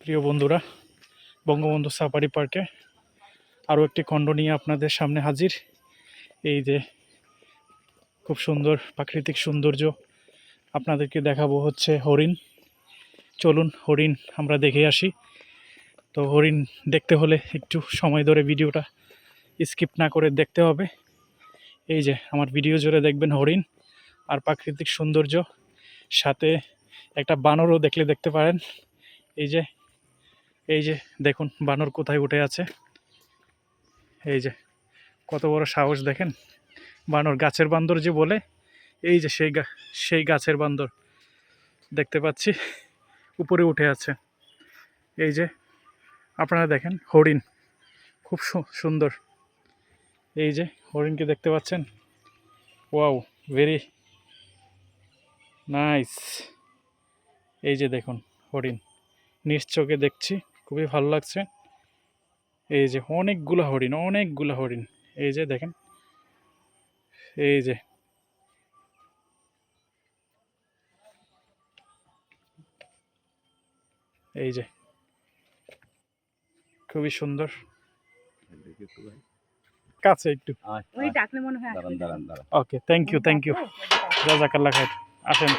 প্রিয় বন্ধুরা, বঙ্গবন্ধু সাফারি পার্কে আরও একটি খণ্ড নিয়ে আপনাদের সামনে হাজির। এই যে খুব সুন্দর প্রাকৃতিক সৌন্দর্য আপনাদেরকে দেখাবো হচ্ছে হরিণ। চলুন হরিণ আমরা দেখে আসি। তো হরিণ দেখতে হলে একটু সময় ধরে ভিডিওটা স্কিপ না করে দেখতে হবে। এই যে আমার ভিডিও জুড়ে দেখবেন হরিণ আর প্রাকৃতিক সৌন্দর্য, সাথে একটা বানরও দেখতে পারেন। এই যে দেখুন বানর কোথায় উঠে আছে। এই যে কত বড় সাহস দেখেন, বানর গাছের বান্দর যে বলে, এই যে সেই গাছের বান্দর দেখতে পাচ্ছি উপরে উঠে আছে। এই যে আপনারা দেখেন হরিণ খুব সুন্দর। এই যে হরিণকে দেখতে পাচ্ছেন, ওয়াও, ভেরি নাইস। এই যে দেখুন হরিণ, নিজ চোখে দেখছি, খুবই ভালো লাগছে। এই যে অনেকগুলো হরিণ, এই যে দেখেন, এই যে এই যে খুবই সুন্দর। কাছে একটু ওকে, থ্যাংক ইউ জাজাকাল্লাহ খায়ের। আসেন।